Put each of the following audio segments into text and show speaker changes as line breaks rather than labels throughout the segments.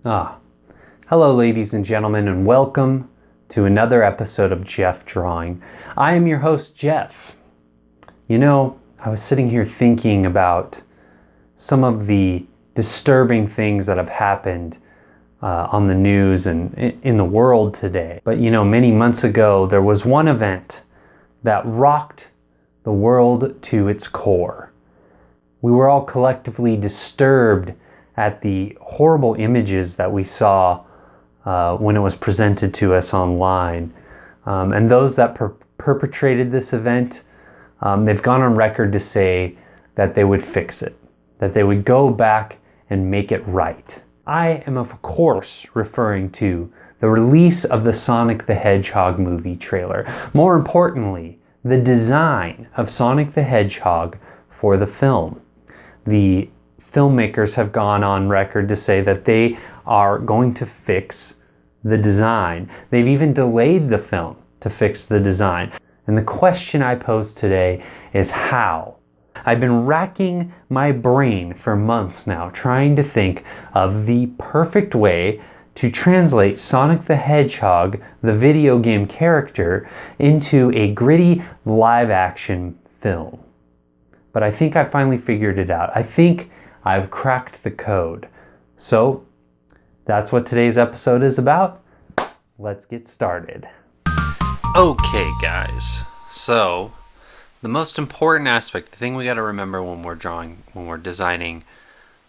Ah, hello ladies and gentlemen, and welcome to another episode of Jeff Drawing. I am your host, Jeff. I was sitting here thinking about some of the disturbing things that have happened on the news and in the world today. But many months ago, there was one event that rocked the world to its core. We were all collectively disturbed at the horrible images that we saw when it was presented to us online. And those that perpetrated this event, they've gone on record to say that they would fix it, that they would go back and make it right. I am, of course, referring to the release of the Sonic the Hedgehog movie trailer. More importantly, the design of Sonic the Hedgehog for the film. The filmmakers have gone on record to say that they are going to fix the design. They've even delayed the film to fix the design. And the question I pose today is how? I've been racking my brain for months now trying to think of the perfect way to translate Sonic the Hedgehog, the video game character, into a gritty live-action film. But I think I finally figured it out. I think I've cracked the code. So that's what today's episode is about. Let's get started.
Okay, guys. So the most important aspect, the thing we got to remember when we're designing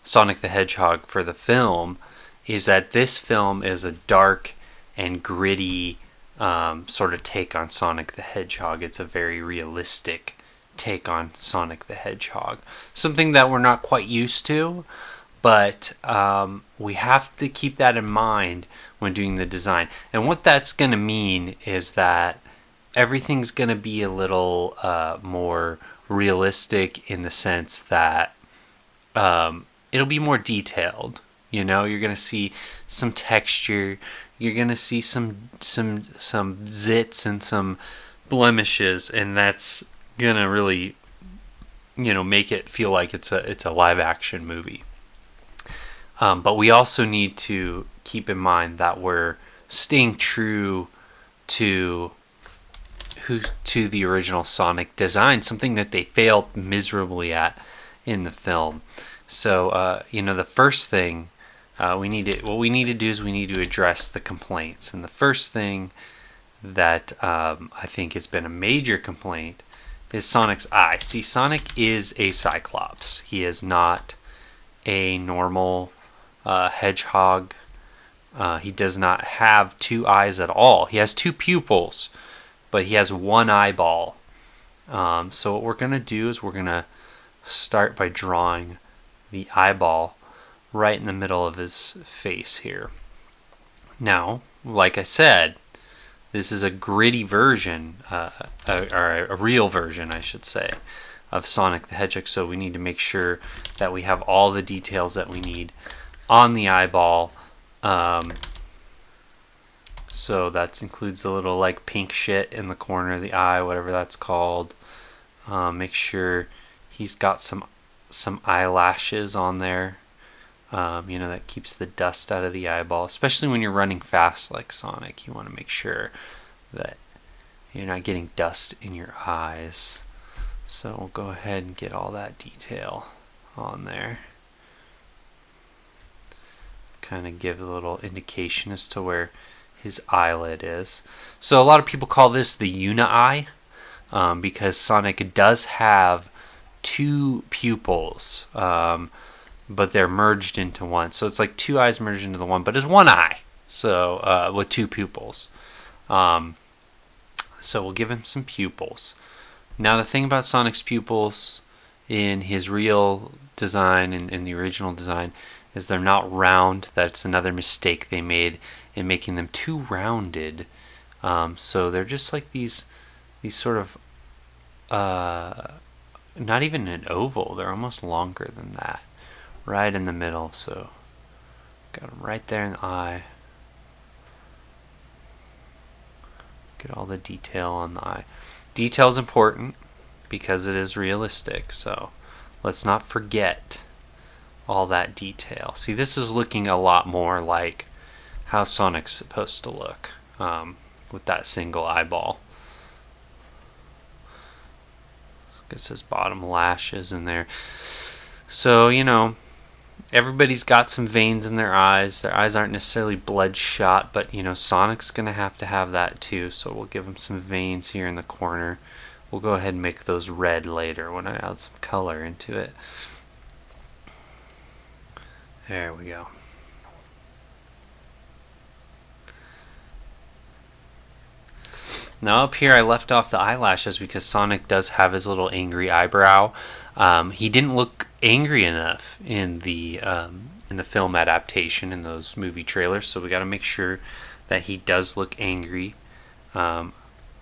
Sonic the Hedgehog for the film, is that this film is a dark and gritty sort of take on Sonic the Hedgehog. It's a very realistic take on Sonic the Hedgehog. Something that we're not quite used to, but we have to keep that in mind when doing the design. And what that's going to mean is that everything's going to be a little more realistic in the sense that it'll be more detailed. You're going to see some texture. You're going to see some zits and some blemishes, and that's gonna really make it feel like it's a live action movie, but we also need to keep in mind that we're staying true to the original Sonic design, something that they failed miserably at in the film. So the first thing we need to do is we need to address the complaints. And the first thing that I think has been a major complaint is Sonic's eye. See, Sonic is a Cyclops. He is not a normal hedgehog. He does not have two eyes at all. He has two pupils, but he has one eyeball. So what we're going to do is we're going to start by drawing the eyeball right in the middle of his face here. Now, like I said, this is a gritty version, or a real version, I should say, of Sonic the Hedgehog. So we need to make sure that we have all the details that we need on the eyeball. So that includes the little pink shit in the corner of the eye, whatever that's called. Make sure he's got some eyelashes on there. That keeps the dust out of the eyeball, especially when you're running fast like Sonic. You want to make sure that you're not getting dust in your eyes. So we'll go ahead and get all that detail on there. Kind of give a little indication as to where his eyelid is. So a lot of people call this the uni-eye, because Sonic does have two pupils, but they're merged into one. So it's like two eyes merged into the one, but it's one eye. So with two pupils. So we'll give him some pupils. Now the thing about Sonic's pupils in his real design, in the original design, is they're not round. That's another mistake they made in making them too rounded. So they're just like these sort of not even an oval. They're almost longer than that. Right in the middle, so got them right there in the eye. Get all the detail on the eye. Detail is important because it is realistic, so let's not forget all that detail. See, this is looking a lot more like how Sonic's supposed to look, with that single eyeball. Gets his bottom lashes in there. So, everybody's got some veins in their eyes. Their eyes aren't necessarily bloodshot, but, Sonic's going to have that too. So we'll give him some veins here in the corner. We'll go ahead and make those red later when I add some color into it. There we go. Now up here I left off the eyelashes because Sonic does have his little angry eyebrow. He didn't look angry enough in the film adaptation, in those movie trailers, so we got to make sure that he does look angry.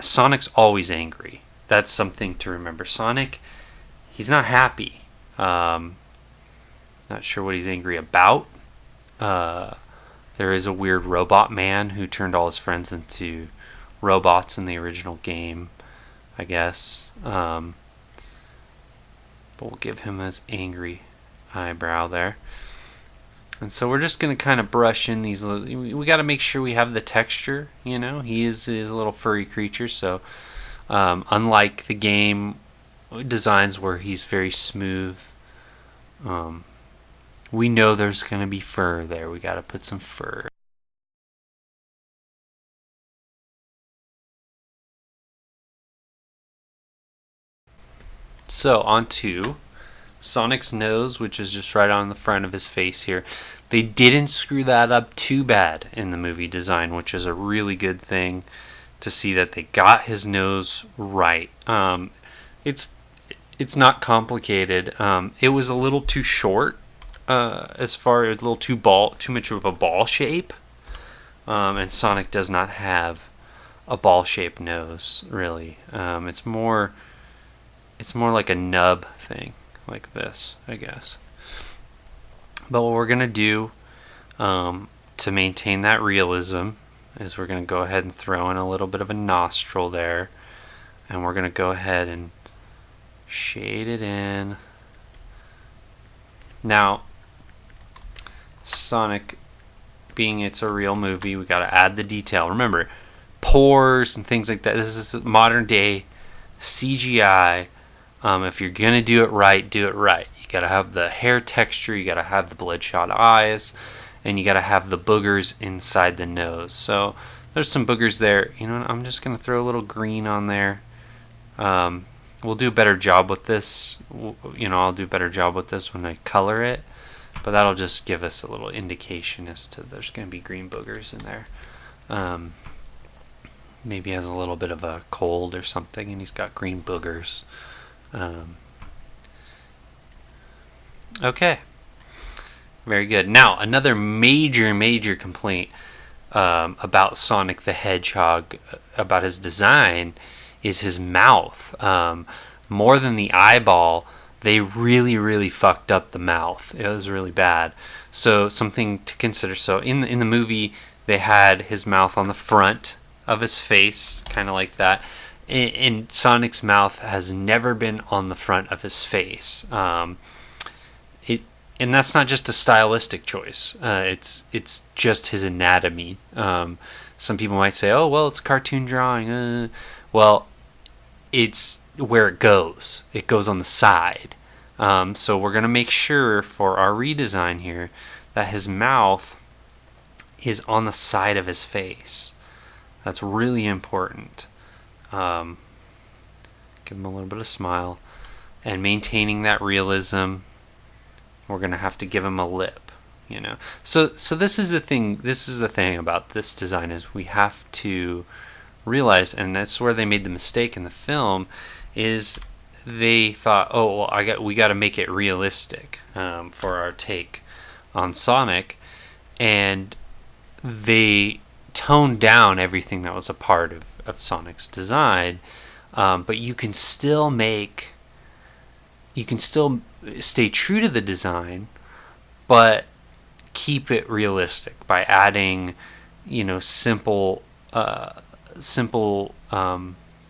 Sonic's always angry. That's something to remember. Sonic, he's not happy. Not sure what he's angry about. There is a weird robot man who turned all his friends into robots in the original game, I guess. But we'll give him his angry eyebrow there. And so we're just going to kind of brush in these little... We got to make sure we have the texture, He is a little furry creature, so unlike the game designs where he's very smooth, we know there's going to be fur there. We got to put some fur. So, onto Sonic's nose, which is just right on the front of his face here. They didn't screw that up too bad in the movie design, which is a really good thing to see that they got his nose right. It's not complicated. It was a little too short, as far as a little too much of a ball shape. And Sonic does not have a ball-shaped nose, really. It's more like a nub thing, like this, I guess. But what we're going to do to maintain that realism is we're going to go ahead and throw in a little bit of a nostril there. And we're going to go ahead and shade it in. Now, Sonic, being it's a real movie, we got to add the detail. Remember, pores and things like that. This is modern day CGI. If you're going to do it right, do it right. You got to have the hair texture, you got to have the bloodshot eyes, and you got to have the boogers inside the nose. So there's some boogers there. I'm just going to throw a little green on there. We'll do a better job with this. I'll do a better job with this when I color it, but that'll just give us a little indication as to there's going to be green boogers in there. Maybe he has a little bit of a cold or something, and he's got green boogers. Okay, very good. Now, another major complaint about Sonic the Hedgehog, about his design, is his mouth. More than the eyeball, they really fucked up the mouth. It was really bad. So something to consider. So in the movie, they had his mouth on the front of his face, kind of like that. And Sonic's mouth has never been on the front of his face. And that's not just a stylistic choice. It's just his anatomy. Some people might say, "Oh, well, it's cartoon drawing." Well, it's where it goes. It goes on the side. So we're gonna make sure for our redesign here that his mouth is on the side of his face. That's really important. Give him a little bit of smile, and maintaining that realism. We're gonna have to give him a lip, So this is the thing. This is the thing about this design, is we have to realize, and that's where they made the mistake in the film, is they thought, oh, well, we got to make it realistic for our take on Sonic, and they toned down everything that was a part of Sonic's design, but you can still stay true to the design, but keep it realistic by adding, simple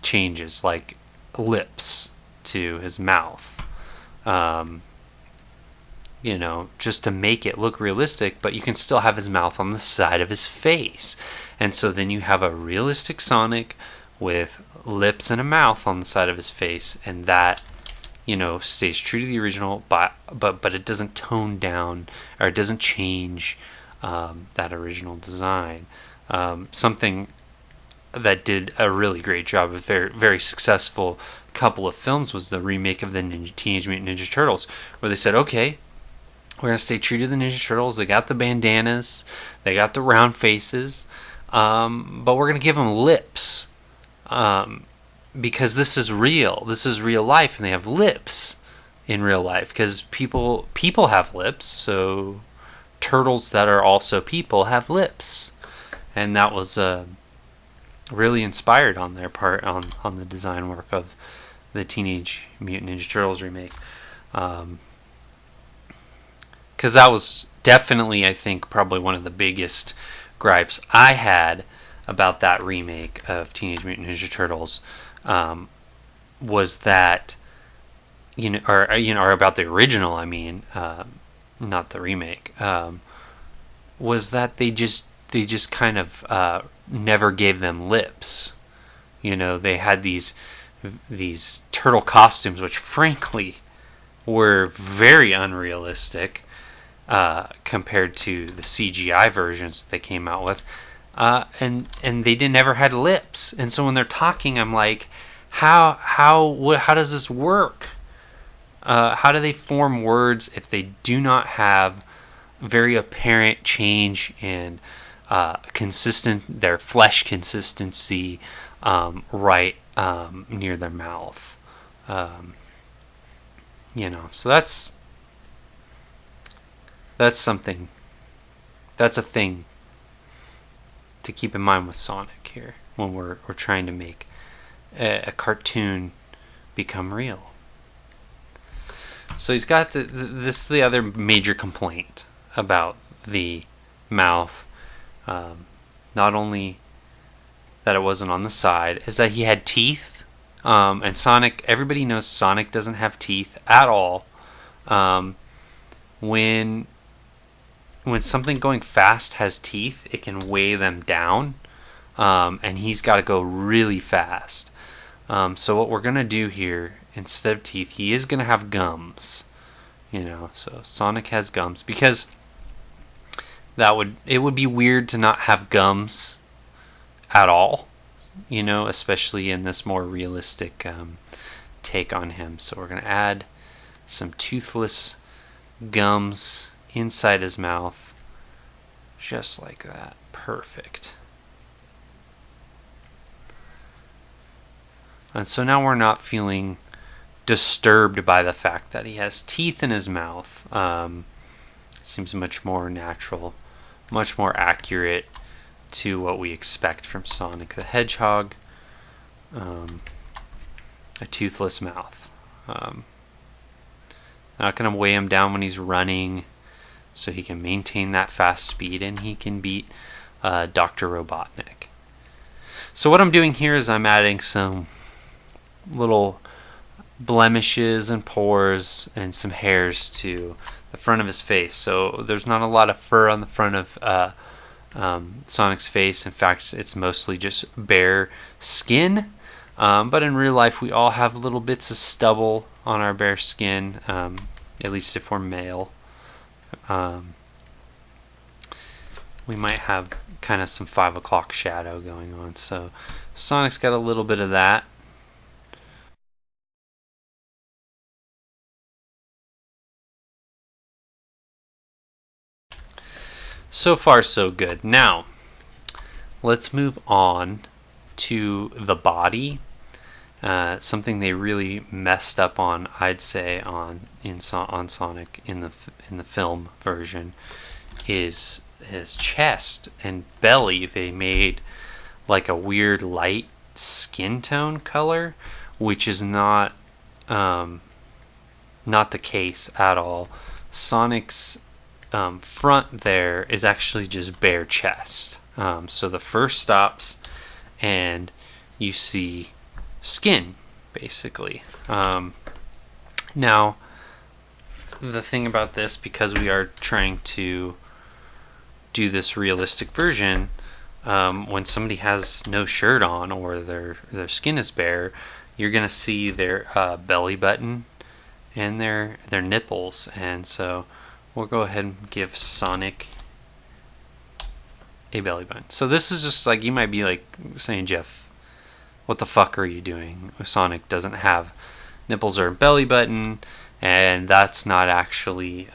changes like lips to his mouth, just to make it look realistic, but you can still have his mouth on the side of his face. And so then you have a realistic Sonic with lips and a mouth on the side of his face, and that stays true to the original, but it doesn't tone down, or it doesn't change that original design. Something that did a really great job, a very, very successful couple of films, was the remake of the Teenage Mutant Ninja Turtles, where they said, okay, we're going to stay true to the Ninja Turtles. They got the bandanas, they got the round faces, but we're going to give them lips. Because this is real life, and they have lips in real life, because people have lips, so turtles that are also people have lips. And that was really inspired on their part, on the design work of the Teenage Mutant Ninja Turtles remake, because that was definitely, I think, probably one of the biggest gripes I had about that remake of Teenage Mutant Ninja Turtles, was that, or about the original, I mean, not the remake, was that they just kind of never gave them lips. They had these turtle costumes, which frankly were very unrealistic compared to the CGI versions that they came out with. And they never had lips, and so when they're talking, I'm like, how does this work? How do they form words if they do not have very apparent change in their flesh consistency right near their mouth? So that's something. That's a thing to keep in mind with Sonic here when we're trying to make a cartoon become real. So he's got this is the other major complaint about the mouth. Not only that it wasn't on the side, is that he had teeth. And Sonic, everybody knows Sonic doesn't have teeth at all. When something going fast has teeth, it can weigh them down, and he's got to go really fast. So what we're going to do here, instead of teeth, he is going to have gums. So Sonic has gums, because it would be weird to not have gums at all, especially in this more realistic take on him. So we're going to add some toothless gums inside his mouth, just like that. Perfect. And so now we're not feeling disturbed by the fact that he has teeth in his mouth. Seems much more natural, much more accurate to what we expect from Sonic the Hedgehog. A toothless mouth. Not going to weigh him down when he's running, so he can maintain that fast speed, and he can beat Dr. Robotnik. So what I'm doing here is I'm adding some little blemishes and pores and some hairs to the front of his face. So there's not a lot of fur on the front of Sonic's face. In fact, it's mostly just bare skin. But in real life, we all have little bits of stubble on our bare skin, at least if we're male. We might have kind of some 5 o'clock shadow going on. So Sonic's got a little bit of that. So far, so good. Now, let's move on to the body. Something they really messed up on, I'd say, on Sonic in the film version, is his chest and belly. They made like a weird light skin tone color, which is not the case at all. Sonic's front there is actually just bare chest. So the fur stops and you see skin, basically. Now, the thing about this, because we are trying to do this realistic version, when somebody has no shirt on or their skin is bare, you're gonna see their belly button and their nipples. And so we'll go ahead and give Sonic a belly button. So this is just like, you might be like saying, Jeff, what the fuck are you doing? Sonic doesn't have nipples or a belly button, and that's not actually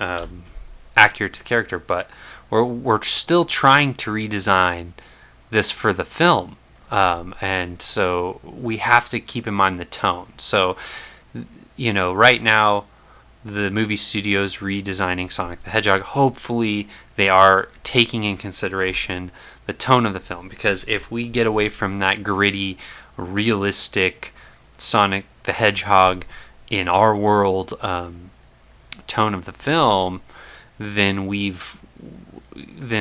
accurate to the character. But we're still trying to redesign this for the film, and so we have to keep in mind the tone. So, right now the movie studio's redesigning Sonic the Hedgehog. Hopefully they are taking in consideration the tone of the film, because if we get away from that gritty, realistic Sonic the Hedgehog in our world tone of the film, then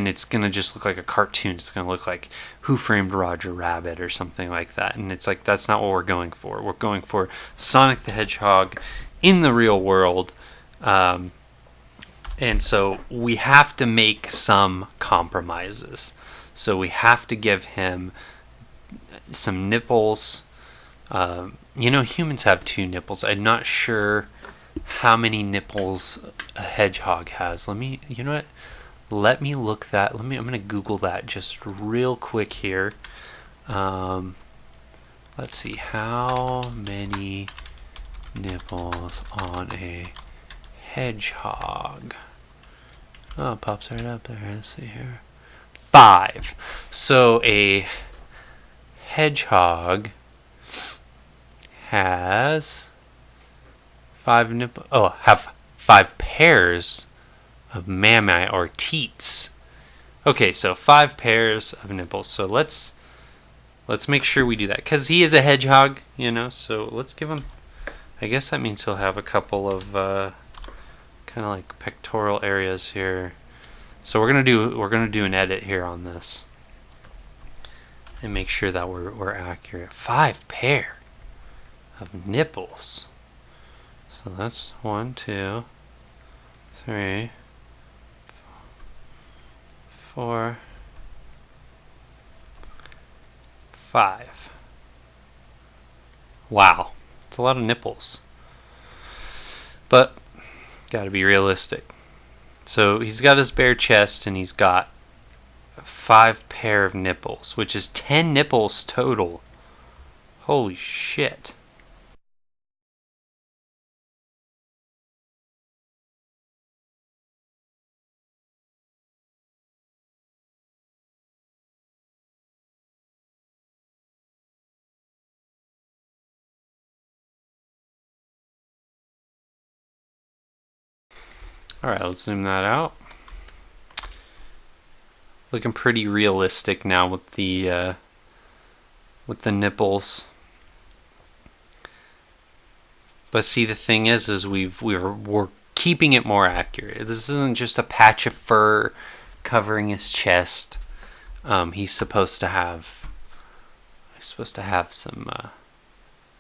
it's going to just look like a cartoon. It's going to look like Who Framed Roger Rabbit or something like that. And it's like, that's not what we're going for. We're going for Sonic the Hedgehog in the real world. And so we have to make some compromises. So we have to give him some nipples. Humans have 2 nipples. I'm not sure how many nipples a hedgehog has. Let me look that. I'm going to Google that just real quick here. Let's see, how many nipples on a hedgehog? Oh, it pops right up there. Let's see here. 5. So a hedgehog has 5 nipples. Oh, have 5 pairs of mammae or teats. Okay, so 5 pairs of nipples. So let's make sure we do that, because he is a hedgehog, so let's give him, I guess that means he'll have a couple of kind of like pectoral areas here. So we're gonna do an edit here on this and make sure that we're accurate. 5 pair of nipples. So that's 1, 2, 3, 4, 5. Wow, it's a lot of nipples. But gotta be realistic. So he's got his bare chest, and he's got 5 pair of nipples, which is 10 nipples total. Holy shit. Alright, let's zoom that out. Looking pretty realistic now with the nipples. But see, the thing is we're keeping it more accurate. This isn't just a patch of fur covering his chest. He's supposed to have some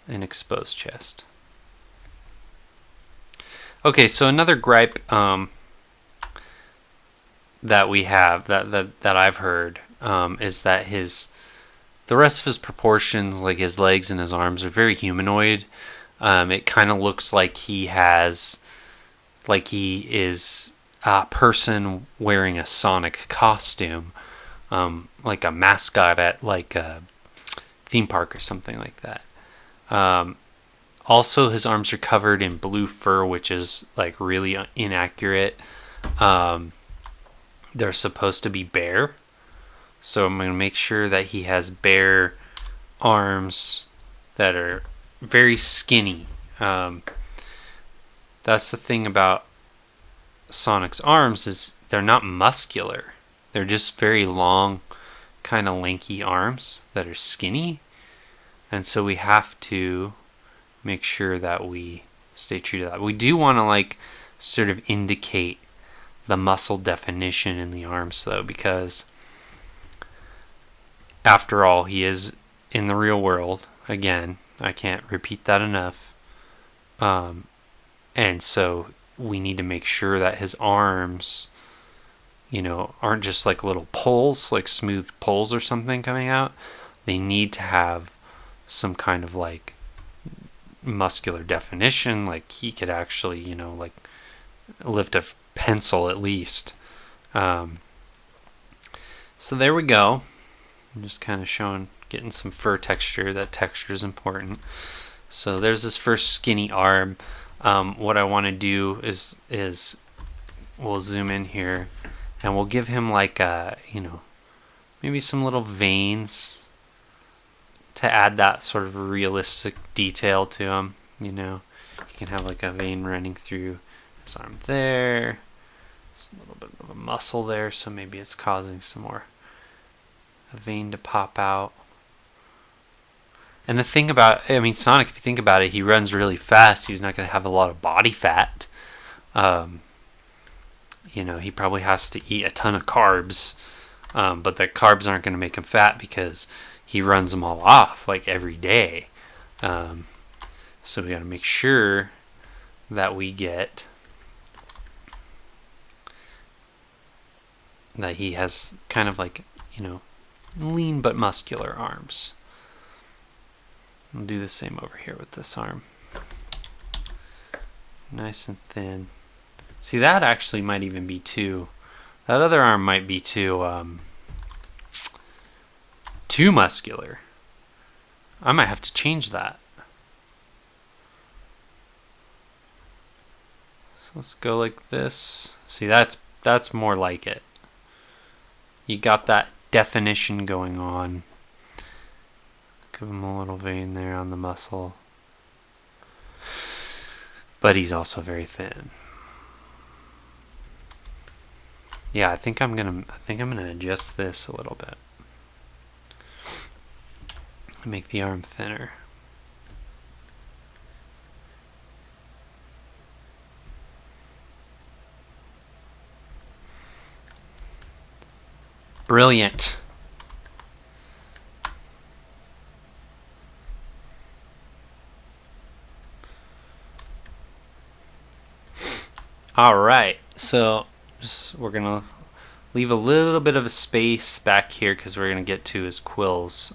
an exposed chest. Okay, so another gripe that we have that I've heard is that the rest of his proportions, like his legs and his arms, are very humanoid. It kind of looks like he is a person wearing a Sonic costume, like a mascot at like a theme park or something like that. Also, his arms are covered in blue fur, which is like really inaccurate. They're supposed to be bare, so I'm going to make sure that he has bare arms that are very skinny. That's the thing about Sonic's arms, is they're not muscular. They're just very long, kind of lanky arms that are skinny. And so we have to make sure that we stay true to that. We do want to like sort of indicate the muscle definition in the arms, though, because after all, he is in the real world. Again, I can't repeat that enough. And so we need to make sure that his arms, aren't just like little poles, like smooth poles or something coming out. They need to have some kind of like muscular definition. Like he could actually, like lift a pencil at least. So there we go. I'm just kind of getting some fur texture. That texture is important. So there's this first skinny arm. What I want to do is we'll zoom in here, and we'll give him like maybe some little veins to add that sort of realistic detail to him. You can have like a vein running through his arm there. There's a little bit of a muscle there, so maybe it's causing a vein to pop out. And the thing about, Sonic, if you think about it, he runs really fast. He's not going to have a lot of body fat. He probably has to eat a ton of carbs, but the carbs aren't going to make him fat because he runs them all off like every day. So we got to make sure that we get that he has kind of like, lean but muscular arms. I'll do the same over here with this arm. Nice and thin. See, that actually might even be that other arm might be too muscular. I might have to change that. So let's go like this. See, that's more like it. You got that definition going on. Give him a little vein there on the muscle. But he's also very thin. Yeah, I think I'm gonna adjust this a little bit. Make the arm thinner. Brilliant. All right, so we're gonna leave a little bit of a space back here because we're gonna get to his quills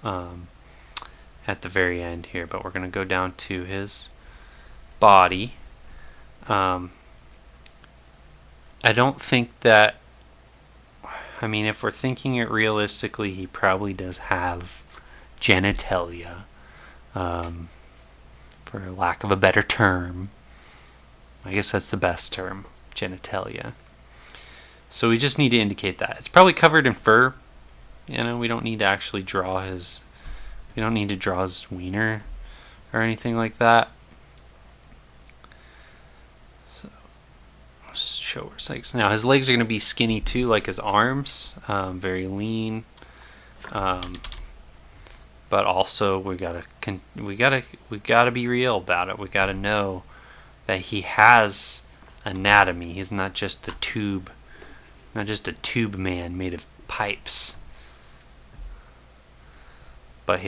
at the very end here, but we're gonna go down to his body. I don't think that, if we're thinking it realistically, he probably does have genitalia, for lack of a better term. I guess that's the best term, genitalia. So we just need to indicate that. It's probably covered in fur. We don't need to actually draw his wiener or anything like that. So let's show his legs. Now his legs are going to be skinny too, like his arms, very lean. But also we gotta be real about it. We gotta know that he has anatomy. He's not just a tube man made of pipes. But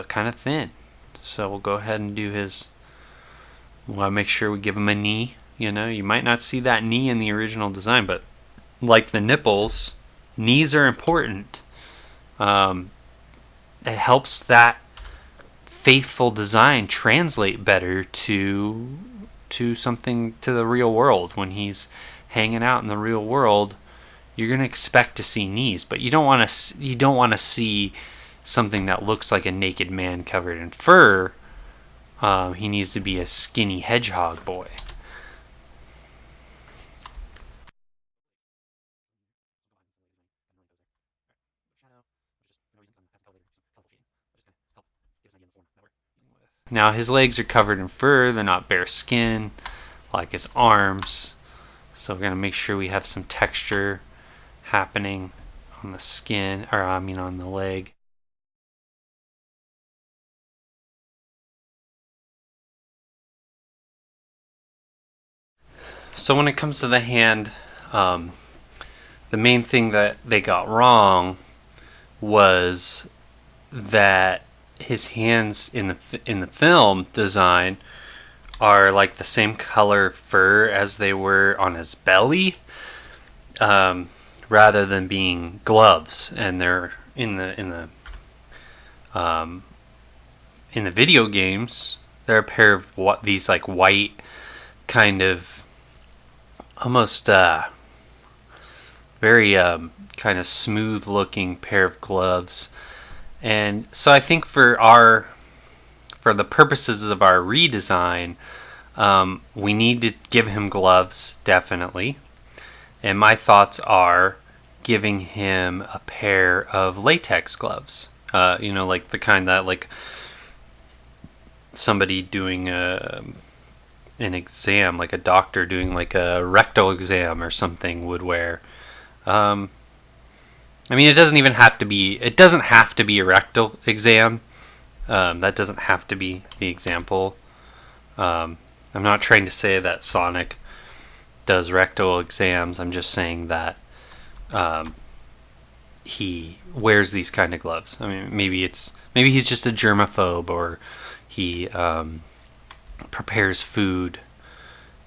kind of thin. So we'll go ahead and do his. We want to make sure we give him a knee. You might not see that knee in the original design, but like the nipples, knees are important. It helps that faithful design translate better to something, to the real world. When he's hanging out in the real world, you're going to expect to see knees, but you don't want to see something that looks like a naked man covered in fur. He needs to be a skinny hedgehog boy. Now his legs are covered in fur. They're not bare skin like his arms. So we're going to make sure we have some texture happening on the skin, on the leg. So when it comes to the hand, the main thing that they got wrong was that his hands in the film design are like the same color fur as they were on his belly, rather than being gloves. And they're in the video games, they're a pair of these like white kind of almost very kind of smooth looking pair of gloves. And so I think for the purposes of our redesign, we need to give him gloves, definitely. And my thoughts are giving him a pair of latex gloves. Like the kind that like somebody doing an exam, like a doctor doing like a rectal exam or something would wear. I mean, it doesn't have to be a rectal exam. That doesn't have to be the example. I'm not trying to say that Sonic does rectal exams. I'm just saying that he wears these kind of gloves. I mean, maybe he's just a germaphobe, or he prepares food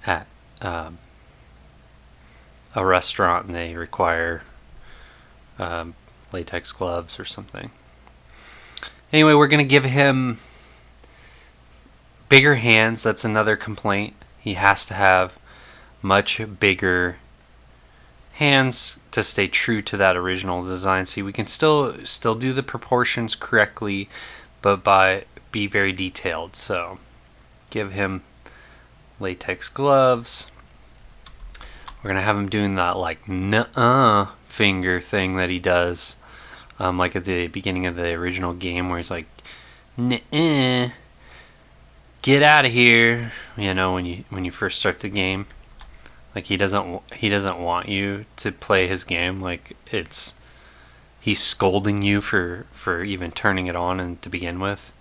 at a restaurant and they require latex gloves or something. Anyway, we're going to give him bigger hands. That's another complaint. He has to have much bigger hands to stay true to that original design. See, we can still do the proportions correctly, but be very detailed. So give him latex gloves. We're going to have him doing that like nuh-uh finger thing that he does, like at the beginning of the original game, where he's like, nuh-uh, get out of here. When you first start the game, like he doesn't want you to play his game. Like he's scolding you for even turning it on and to begin with.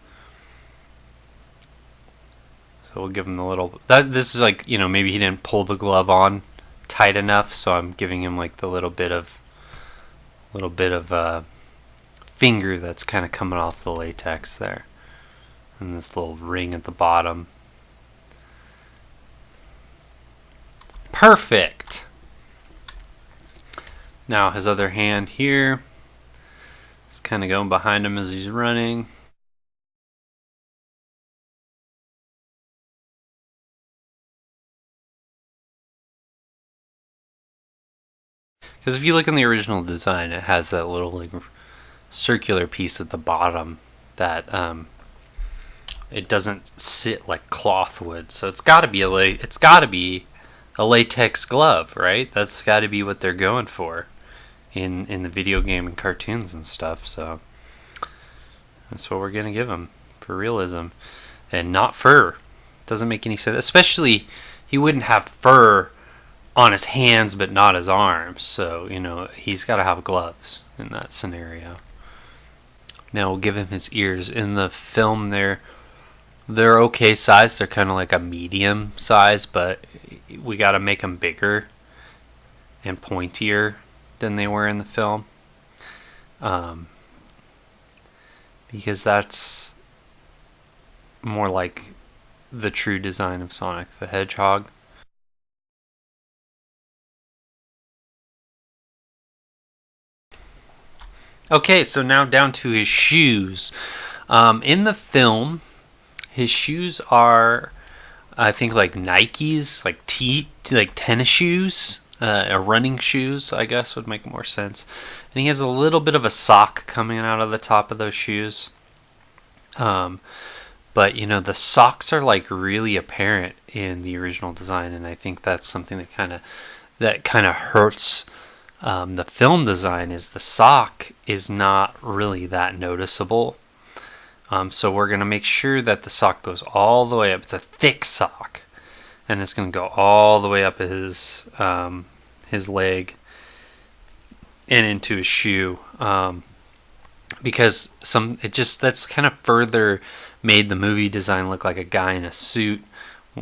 So we'll give him the little. This is like, maybe he didn't pull the glove on tight enough, so I'm giving him like the little bit of finger that's kind of coming off the latex there, and this little ring at the bottom. Perfect. Now his other hand here is kind of going behind him as he's running. Because if you look in the original design, it has that little like circular piece at the bottom that it doesn't sit like cloth would. So it's got to be a latex glove, right? That's got to be what they're going for in the video game and cartoons and stuff. So that's what we're gonna give him for realism, and not fur. Doesn't make any sense. Especially, he wouldn't have fur on his hands but not his arms, so he's got to have gloves in that scenario. Now we'll give him his ears. In the film, they're okay size. They're kind of like a medium size, but we got to make them bigger and pointier than they were in the film, because that's more like the true design of Sonic the Hedgehog. Okay, so now down to his shoes. In the film, his shoes are, I think, like Nikes, like tennis shoes, or running shoes, I guess would make more sense. And he has a little bit of a sock coming out of the top of those shoes. But the socks are like really apparent in the original design, and I think that's something that kind of hurts. The film design is the sock is not really that noticeable. So we're going to make sure that the sock goes all the way up. It's a thick sock, and it's going to go all the way up his leg and into his shoe. Because that's kind of further made the movie design look like a guy in a suit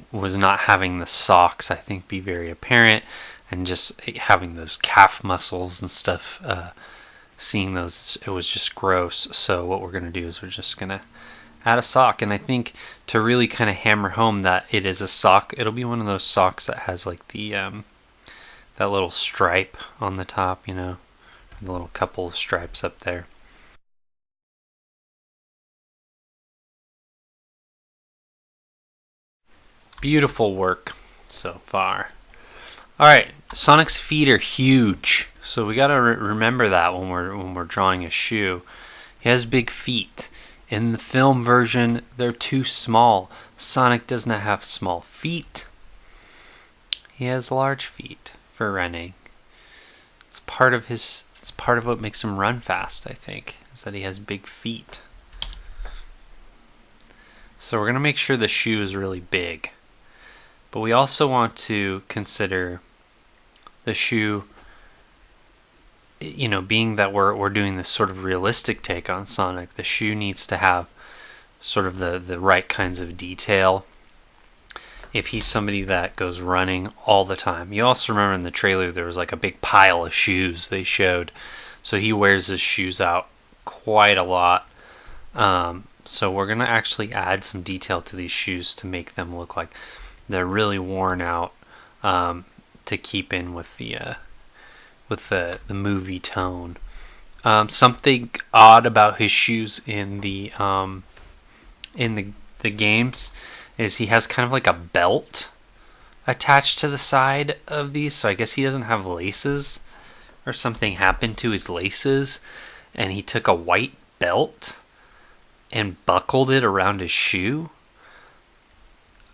was not having the socks, I think, be very apparent. And just having those calf muscles and stuff, seeing those, it was just gross. So what we're going to do is we're just going to add a sock. And I think to really kind of hammer home that it is a sock, it'll be one of those socks that has like the that little stripe on the top, you know, the little couple of stripes up there. Beautiful work so far. All right, Sonic's feet are huge, so we gotta remember that when we're drawing a shoe. He has big feet. In the film version, they're too small. Sonic does not have small feet. He has large feet for running. It's part of what makes him run fast, I think, is that he has big feet. So we're gonna make sure the shoe is really big. But we also want to consider the shoe, you know, being that we're doing this sort of realistic take on Sonic, the shoe needs to have sort of the right kinds of detail. If he's somebody that goes running all the time. You also remember in the trailer there was like a big pile of shoes they showed. So he wears his shoes out quite a lot. So we're going to actually add some detail to these shoes to make them look like they're really worn out, to keep in with the movie tone. Something odd about his shoes in the games is he has kind of like a belt attached to the side of these. So I guess he doesn't have laces, or something happened to his laces, and he took a white belt and buckled it around his shoe.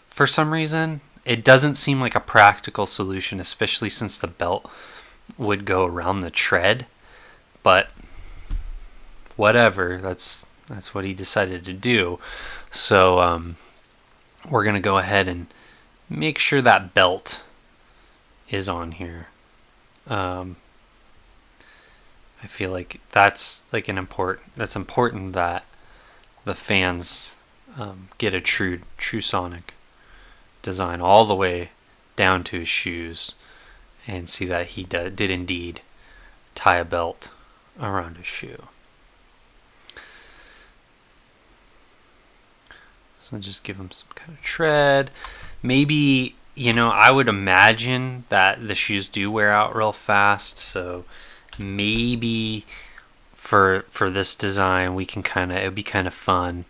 For some reason, it doesn't seem like a practical solution, especially since the belt would go around the tread. But whatever, that's what he decided to do. So we're gonna go ahead and make sure that belt is on here. I feel like that's like important that the fans get a true Sonic design all the way down to his shoes, and see that he did indeed tie a belt around his shoe. So just give him some kind of tread. Maybe, you know, I would imagine that the shoes do wear out real fast, so maybe for this design we can it'd be kind of fun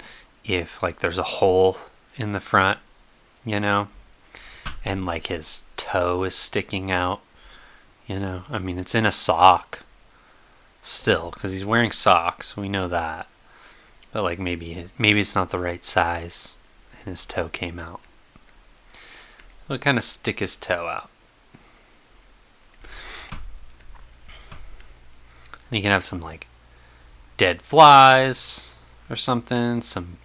if like there's a hole in the front, you know, and like his toe is sticking out, you know. I mean, it's in a sock still because he's wearing socks, we know that, but like maybe it's not the right size and his toe came out, so kind of stick his toe out. And he can have some like dead flies or something, some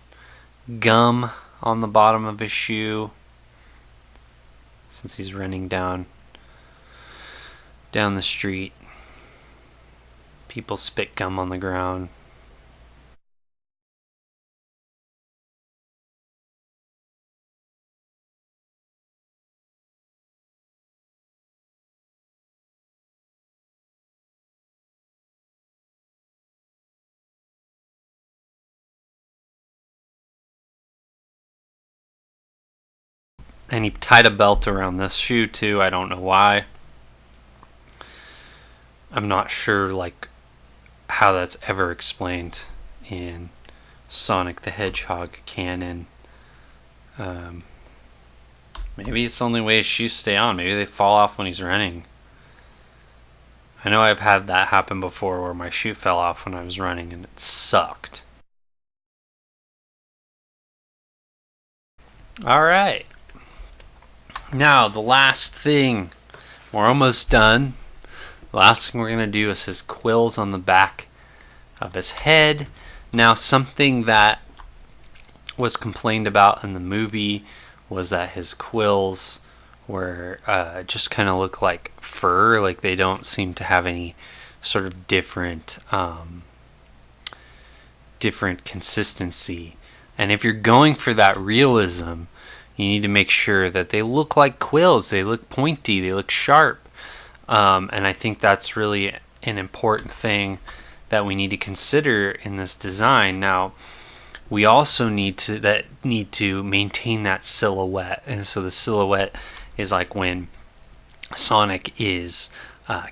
gum on the bottom of his shoe, since he's running down the street. People spit gum on the ground. And he tied a belt around this shoe too. I don't know why. I'm not sure like how that's ever explained in Sonic the Hedgehog canon. Maybe it's the only way his shoes stay on. Maybe they fall off when he's running. I know I've had that happen before where my shoe fell off when I was running and it sucked. Alright. Now, the last thing. We're almost done. The last thing we're going to do is his quills on the back of his head. Now, something that was complained about in the movie was that his quills were just kind of look like fur. Like they don't seem to have any sort of different consistency. And if you're going for that realism, you need to make sure that they look like quills. They look pointy. They look sharp. And I think that's really an important thing that we need to consider in this design. Now, we also need to maintain that silhouette. And so the silhouette is like when Sonic is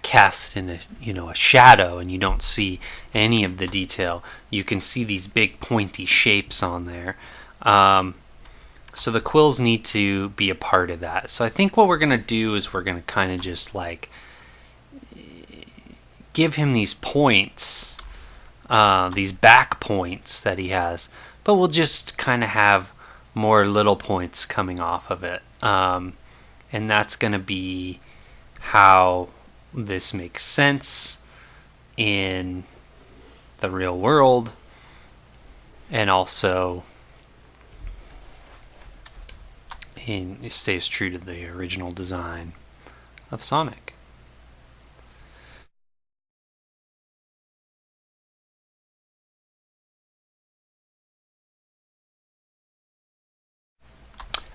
cast in a shadow and you don't see any of the detail. You can see these big pointy shapes on there. So the quills need to be a part of that. So I think what we're going to do is we're going to kind of just like give him these points, these back points that he has, but we'll just kind of have more little points coming off of it. And that's going to be how this makes sense in the real world, and also it stays true to the original design of Sonic.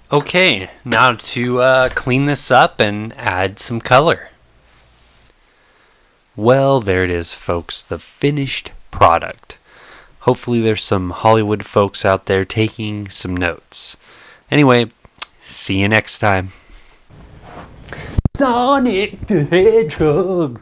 Okay, now to clean this up and add some color. Well, there it is, folks, the finished product. Hopefully there's some Hollywood folks out there taking some notes. Anyway, see you next time.
Sonic the Hedgehog.